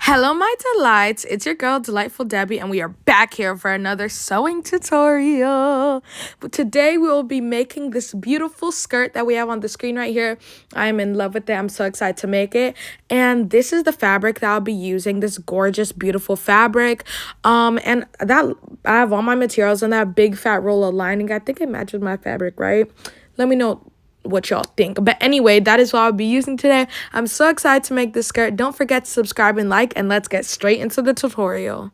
Hello, my delights. It's your girl, Delightful Debbie, and we are back here for another sewing tutorial. But today we will be making this beautiful skirt that we have on the screen right here. I'm in love with it. I'm so excited to make it. And this is the fabric that I'll be using, this gorgeous, beautiful fabric. And that I have all my materials in that big fat roll of lining. I think it matches my fabric, right? Let me know what y'all think. But anyway, that is what I'll be using today. I'm so excited to make this skirt. Don't forget to subscribe and like, and let's get straight into the tutorial.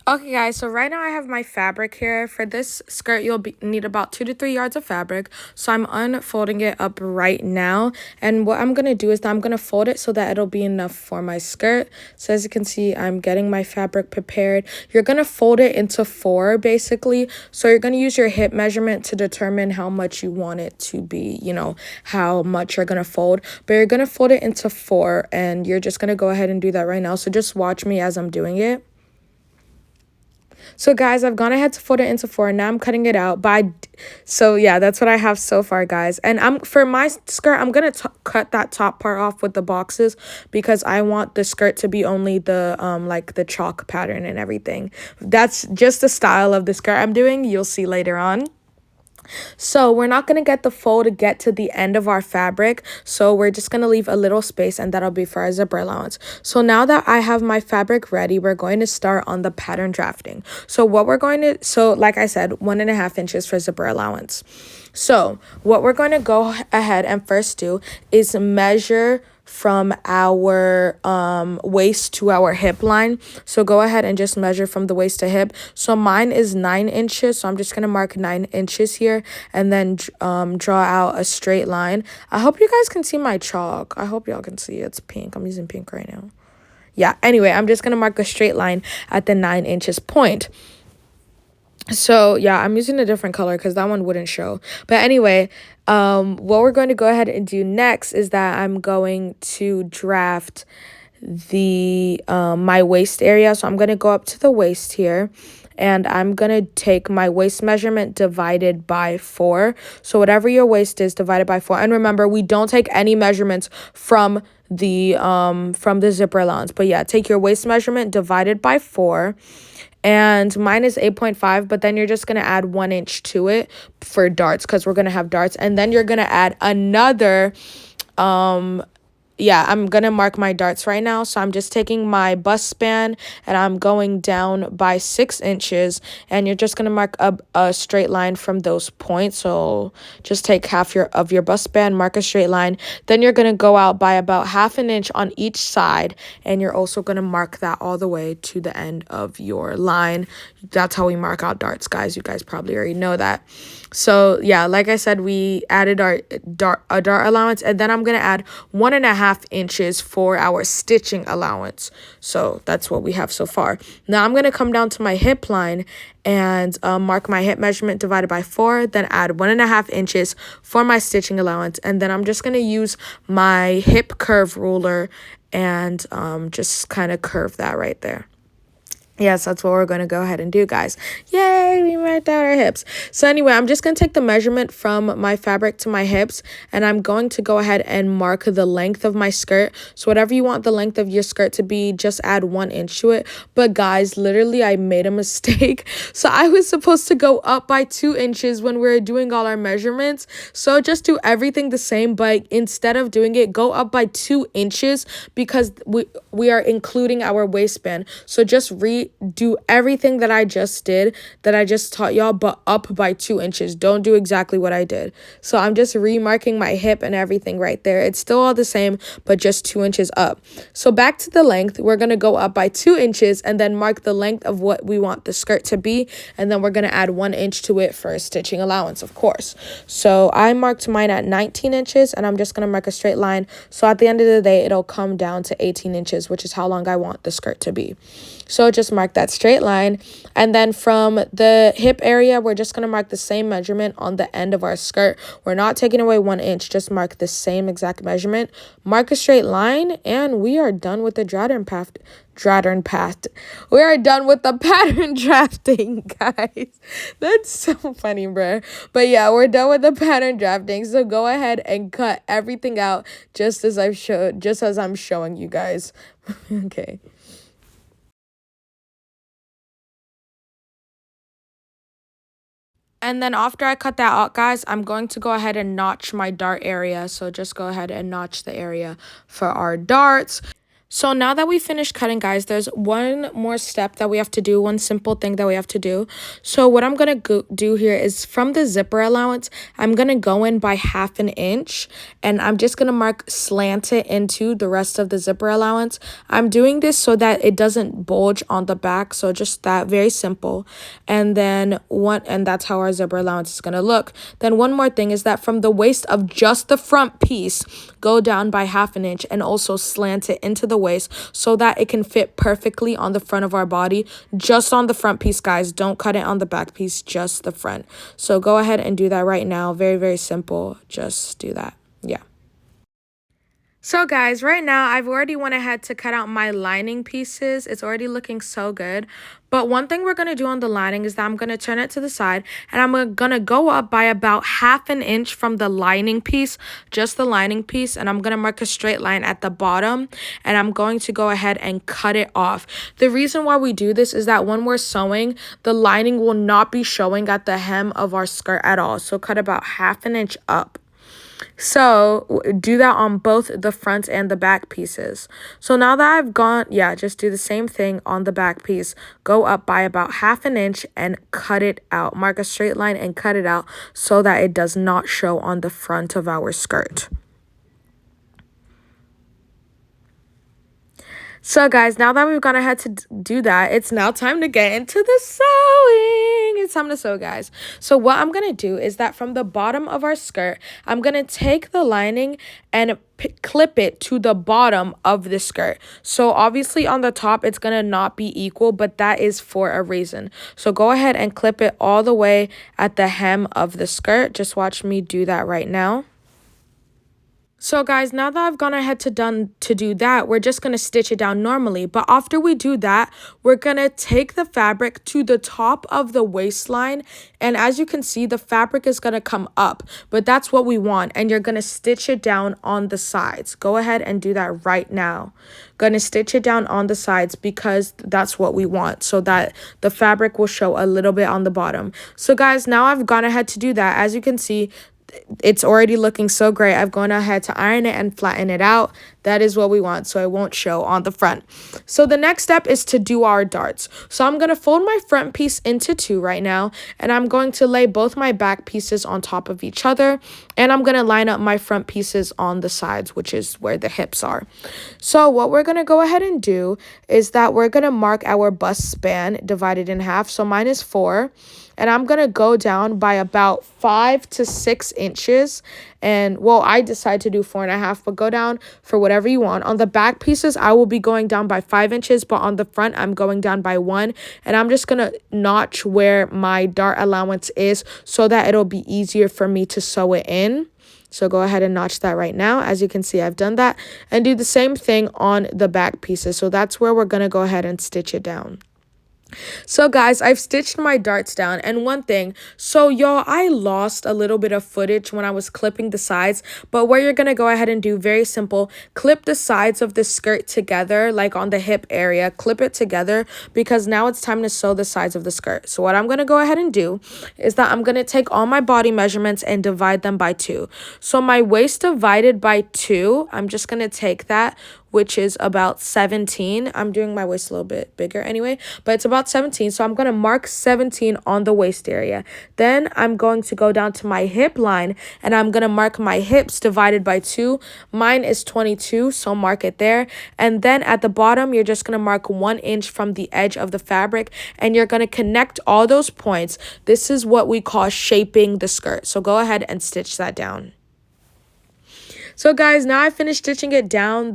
Okay, guys, so right now I have my fabric here. For this skirt, you'll need about 2 to 3 yards of fabric. So I'm unfolding it up right now. And what I'm going to do is that I'm going to fold it so that it'll be enough for my skirt. So as you can see, I'm getting my fabric prepared. You're going to fold it into 4, basically. So you're going to use your hip measurement to determine how much you want it to be, how much you're going to fold. But you're going to fold it into 4, and you're just going to go ahead and do that right now. So just watch me as I'm doing it. So guys, I've gone ahead to fold it into 4, and now I'm cutting it out. So yeah, that's what I have so far, guys. And for my skirt, I'm gonna cut that top part off with the boxes because I want the skirt to be only the like the chalk pattern and everything. That's just the style of the skirt I'm doing. You'll see later on. So we're not going to get the fold to get to the end of our fabric. So we're just going to leave a little space, and that'll be for our zipper allowance. So now that I have my fabric ready, we're going to start on the pattern drafting. So like I said, 1.5 inches for zipper allowance. So what we're going to go ahead and first do is measure from our waist to our hip line. So go ahead and just measure from the waist to hip. So mine is 9 inches, so I'm just gonna mark 9 inches here, and then draw out a straight line. I hope you guys can see my chalk. I hope y'all can see it. It's pink. I'm using pink right now. Yeah, anyway, I'm just gonna mark a straight line at the 9 inches point. So yeah, I'm using a different color because that one wouldn't show. But anyway, what we're going to go ahead and do next is that I'm going to draft the my waist area. So I'm going to go up to the waist here, and I'm going to take my waist measurement divided by 4. So whatever your waist is divided by 4. And remember, we don't take any measurements from the zipper allowance. But yeah, take your waist measurement divided by 4. And mine is 8.5, but then you're just going to add 1 inch to it for darts because we're going to have darts. And then you're going to add another, I'm going to mark my darts right now. So I'm just taking my bust span, and I'm going down by 6 inches. And you're just going to mark a straight line from those points. So just take half of your bust span, mark a straight line. Then you're going to go out by about 1/2 inch on each side. And you're also going to mark that all the way to the end of your line. That's how we mark out darts, guys. You guys probably already know that. So yeah, like I said, we added our dart allowance, and then I'm going to add 1.5 inches for our stitching allowance. So that's what we have so far. Now I'm going to come down to my hip line and mark my hip measurement divided by 4, then add 1.5 inches for my stitching allowance. And then I'm just going to use my hip curve ruler and just kind of curve that right there. Yes, that's what we're going to go ahead and do, guys. Yay, we marked out our hips. So anyway, I'm just going to take the measurement from my fabric to my hips, and I'm going to go ahead and mark the length of my skirt. So whatever you want the length of your skirt to be, just add 1 inch to it. But guys, literally, I made a mistake. So I was supposed to go up by 2 inches when we were doing all our measurements. So just do everything the same, but instead of doing it, go up by 2 inches because we are including our waistband. So just do everything that I just did, that I just taught y'all, but up by 2 inches. Don't do exactly what I did. So I'm just remarking my hip and everything right there. It's still all the same, but just 2 inches up. So back to the length, we're going to go up by 2 inches and then mark the length of what we want the skirt to be. And then we're going to add 1 inch to it for a stitching allowance, of course. So I marked mine at 19 inches, and I'm just going to mark a straight line. So at the end of the day, it'll come down to 18 inches, which is how long I want the skirt to be. So just mark that straight line. And then from the hip area, we're just going to mark the same measurement on the end of our skirt. We're not taking away 1 inch, just mark the same exact measurement. Mark a straight line, and we are done with the pattern path. We are done with the pattern drafting, guys. That's so funny, bro. But yeah, we're done with the pattern drafting. So go ahead and cut everything out just as I'm showing you guys. Okay. And then after I cut that out, guys, I'm going to go ahead and notch my dart area. So just go ahead and notch the area for our darts. So now that we finished cutting, guys, there's one more step that we have to do, one simple thing that we have to do. So what I'm going to do here is from the zipper allowance, I'm going to go in by 1/2 inch, and I'm just going to mark slant it into the rest of the zipper allowance. I'm doing this so that it doesn't bulge on the back, so just that, very simple. And then that's how our zipper allowance is going to look. Then one more thing is that from the waist of just the front piece, go down by 1/2 inch and also slant it into the waist so that it can fit perfectly on the front of our body, just on the front piece, guys. Don't cut it on the back piece, just the front. So go ahead and do that right now. Very, very simple. Just do that. Yeah. So guys, right now I've already went ahead to cut out my lining pieces. It's already looking so good. But one thing we're going to do on the lining is that I'm going to turn it to the side, and I'm going to go up by about 1/2 inch from the lining piece, just the lining piece, and I'm going to mark a straight line at the bottom, and I'm going to go ahead and cut it off. The reason why we do this is that when we're sewing, the lining will not be showing at the hem of our skirt at all. So cut about 1/2 inch up. So do that on both the front and the back pieces. So now that I've gone, yeah, just do the same thing on the back piece. Go up by about 1/2 inch and cut it out. Mark a straight line and cut it out so that it does not show on the front of our skirt. So guys, now that we've gone ahead to do that, it's now time to get into the sewing. It's time to sew, guys. So what I'm going to do is that from the bottom of our skirt, I'm going to take the lining and clip it to the bottom of the skirt. So obviously on the top, it's going to not be equal, but that is for a reason. So go ahead and clip it all the way at the hem of the skirt. Just watch me do that right now. So guys, now that I've gone ahead to do that, we're just going to stitch it down normally. But after we do that, we're going to take the fabric to the top of the waistline. And as you can see, the fabric is going to come up, but that's what we want. And you're going to stitch it down on the sides. Go ahead and do that right now. Going to stitch it down on the sides because that's what we want, so that the fabric will show a little bit on the bottom. So guys, now I've gone ahead to do that. As you can see, it's already looking so great. I've gone ahead to iron it and flatten it out. That is what we want, so it won't show on the front. So the next step is to do our darts. So I'm going to fold my front piece into 2 right now, and I'm going to lay both my back pieces on top of each other, and I'm going to line up my front pieces on the sides, which is where the hips are. So what we're going to go ahead and do is that we're going to mark our bust span divided in half. So mine is 4. And I'm going to go down by about 5 to 6 inches. And, well, I decide to do 4.5, but go down for whatever you want. On the back pieces, I will be going down by 5 inches, but on the front, I'm going down by 1. And I'm just going to notch where my dart allowance is so that it'll be easier for me to sew it in. So go ahead and notch that right now. As you can see, I've done that. And do the same thing on the back pieces. So that's where we're going to go ahead and stitch it down. So guys, I've stitched my darts down, and one thing, so y'all, I lost a little bit of footage when I was clipping the sides, but what you're gonna go ahead and do, very simple, clip the sides of the skirt together, like on the hip area, clip it together, because now it's time to sew the sides of the skirt. So what I'm gonna go ahead and do is that I'm gonna take all my body measurements and divide them by 2. So my waist divided by 2, I'm just gonna take that, which is about 17. I'm doing my waist a little bit bigger anyway, but it's about 17. So I'm going to mark 17 on the waist area. Then I'm going to go down to my hip line, and I'm going to mark my hips divided by 2. Mine is 22, so mark it there. And then at the bottom, you're just going to mark 1 inch from the edge of the fabric, and you're going to connect all those points. This is what we call shaping the skirt. So go ahead and stitch that down. So guys, now I finished stitching it down.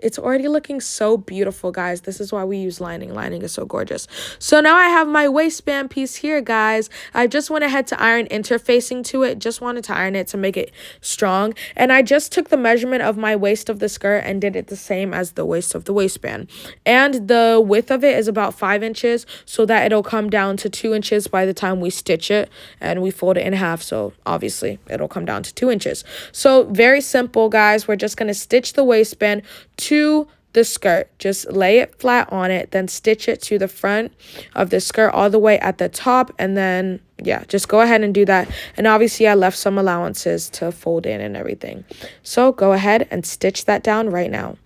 It's already looking so beautiful, guys. This is why we use lining. Lining is so gorgeous. So now I have my waistband piece here, guys. I just went ahead to iron interfacing to it. Just wanted to iron it to make it strong. And I just took the measurement of my waist of the skirt and did it the same as the waist of the waistband. And the width of it is about 5 inches, so that it'll come down to 2 inches by the time we stitch it and we fold it in half. So obviously it'll come down to 2 inches. So very simple, guys. We're just going to stitch the waistband to the skirt. Just lay it flat on it, then stitch it to the front of the skirt all the way at the top, and then yeah, just go ahead and do that. And obviously I left some allowances to fold in and everything. So go ahead and stitch that down right now.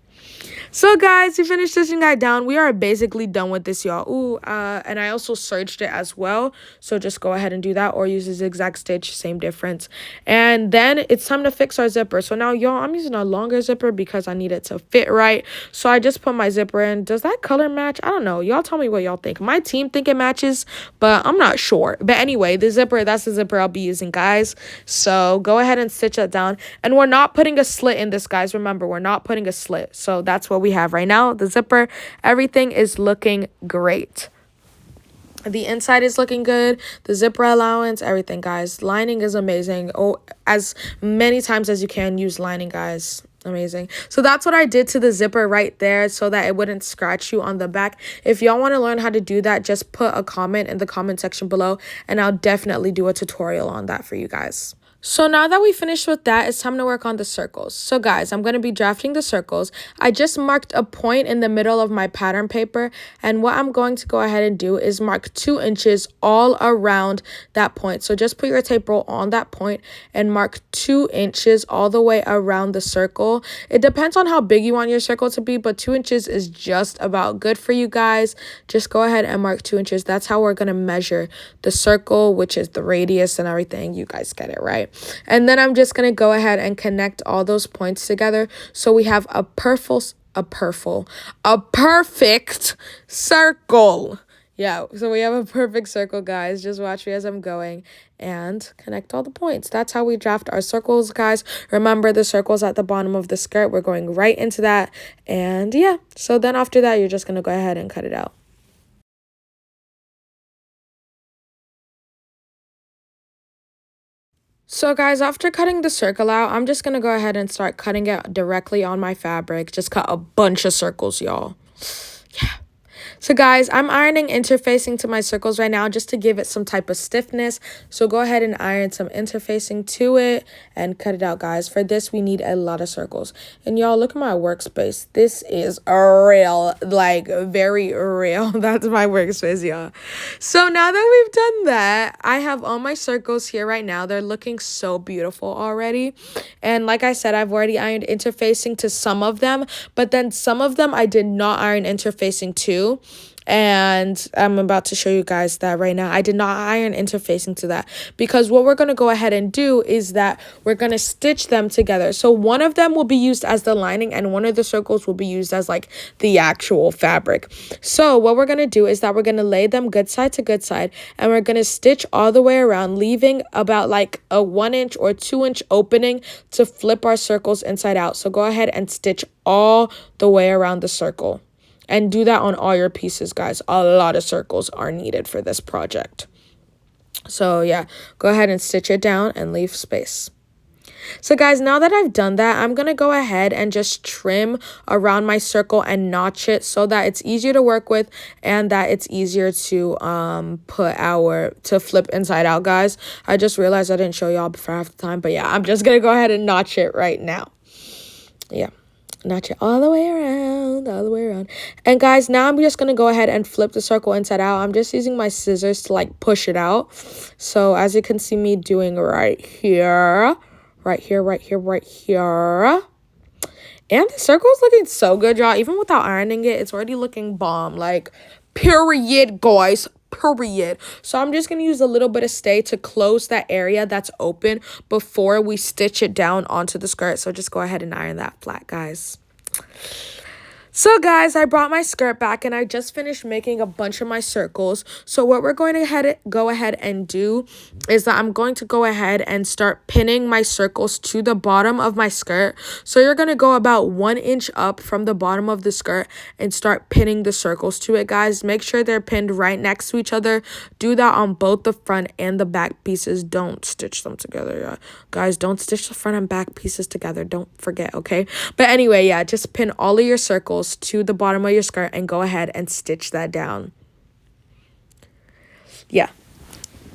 So guys, we finished stitching that down. We are basically done with this, y'all. Ooh, and I also serged it as well. So just go ahead and do that, or use a zigzag stitch, same difference. And then it's time to fix our zipper. So now, y'all, I'm using a longer zipper because I need it to fit right. So I just put my zipper in. Does that color match? I don't know. Y'all tell me what y'all think. My team think it matches, but I'm not sure. But anyway, that's the zipper I'll be using, guys. So go ahead and stitch that down. And we're not putting a slit in this, guys. Remember, we're not putting a slit. So that's what we have right now. The zipper, everything is looking great. The inside is looking good. The zipper allowance, everything, guys. Lining is amazing. Oh, as many times as you can, use lining, guys. Amazing. So that's what I did to the zipper right there, so that it wouldn't scratch you on the back. If y'all want to learn how to do that, just put a comment in the comment section below, and I'll definitely do a tutorial on that for you guys. So now that we finished with that, it's time to work on the circles. So guys, I'm going to be drafting the circles. I just marked a point in the middle of my pattern paper, and what I'm going to go ahead and do is mark 2 inches all around that point. So just put your tape roll on that point and mark 2 inches all the way around the circle. It depends on how big you want your circle to be, but 2 inches is just about good for you guys. Just go ahead and mark 2 inches. That's how we're going to measure the circle, which is the radius and everything. You guys get it, right? And then I'm just going to go ahead and connect all those points together, so we have a perfect circle. Yeah, so we have a perfect circle, guys. Just watch me as I'm going and connect all the points. That's how we draft our circles, guys. Remember, the circle's at the bottom of the skirt. We're going right into that. And yeah, so then after that, you're just going to go ahead and cut it out. So guys, after cutting the circle out, I'm just going to go ahead and start cutting it directly on my fabric. Just cut a bunch of circles, y'all. Yeah. So guys, I'm ironing interfacing to my circles right now just to give it some type of stiffness. So go ahead and iron some interfacing to it and cut it out, guys. For this, we need a lot of circles. And y'all, look at my workspace. This is real, like very real. That's my workspace, y'all. So now that we've done that, I have all my circles here right now. They're looking so beautiful already. And like I said, I've already ironed interfacing to some of them, but then some of them I did not iron interfacing to. And I'm about to show you guys that right now. I did not iron interfacing to that, because what we're going to go ahead and do is that we're going to stitch them together. So one of them will be used as the lining, and one of the circles will be used as like the actual fabric. So what we're going to do is that we're going to lay them good side to good side, and we're going to stitch all the way around, leaving about like a 1 inch or 2 inch opening to flip our circles inside out. So go ahead and stitch all the way around the circle. And do that on all your pieces, guys. A lot of circles are needed for this project. So yeah, go ahead and stitch it down and leave space. So guys, now that I've done that, I'm going to go ahead and just trim around my circle and notch it so that it's easier to work with and that it's easier to flip inside out, guys. I just realized I didn't show y'all before half the time, but yeah, I'm just going to go ahead and notch it right now. Yeah. Notch it all the way around, all the way around. And guys, now I'm just going to go ahead and flip the circle inside out. I'm just using my scissors to like push it out. So as you can see me doing right here, right here, right here, right here. And the circle is looking so good, y'all. Even without ironing it, it's already looking bomb. Like, period, guys. Period. So I'm just going to use a little bit of stay to close that area that's open before we stitch it down onto the skirt. So just go ahead and iron that flat, guys. So guys, I brought my skirt back and I just finished making a bunch of my circles. So what we're going to go ahead and do is that I'm going to go ahead and start pinning my circles to the bottom of my skirt. So you're going to go about 1 inch up from the bottom of the skirt and start pinning the circles to it, guys. Make sure they're pinned right next to each other. Do that on both the front and the back pieces. Don't stitch them together, yeah. Guys, don't stitch the front and back pieces together. Don't forget, okay? But anyway, yeah, just pin all of your circles to the bottom of your skirt and go ahead and stitch that down. Yeah,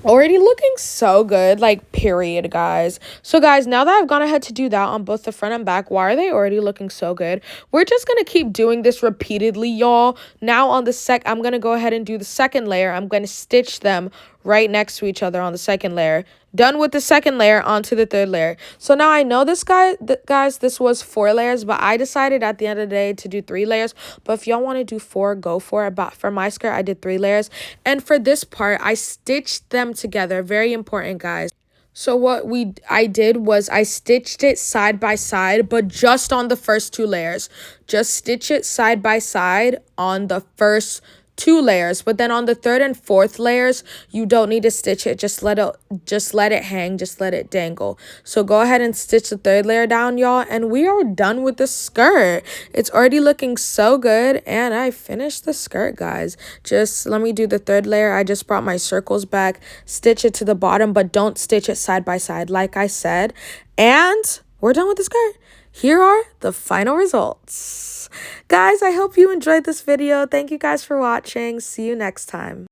already looking so good, like, period, guys. So guys, now that I've gone ahead to do that on both the front and back, why are they already looking so good? We're just gonna keep doing this repeatedly, y'all. Now on the I'm gonna go ahead and do the second layer. I'm gonna stitch them right next to each other on the second layer. Done with the second layer, onto the third layer. So now I know this guys, this was 4 layers, but I decided at the end of the day to do 3 layers. But if y'all want to do 4, go for it. But for my skirt, I did 3 layers. And for this part, I stitched them together. Very important, guys. So what I did was I stitched it side by side, but just on the first 2 layers. Just stitch it side by side on the first 2 layers, but then on the 3rd and 4th layers, you don't need to stitch it. Just let it hang, just let it dangle. So go ahead and stitch the 3rd layer down, y'all, and we are done with the skirt. It's already looking so good, and I finished the skirt, guys. Just let me do the 3rd layer. I just brought my circles back, stitch it to the bottom, but don't stitch it side by side like I said, and we're done with the skirt. Here are the final results. Guys, I hope you enjoyed this video. Thank you guys for watching. See you next time.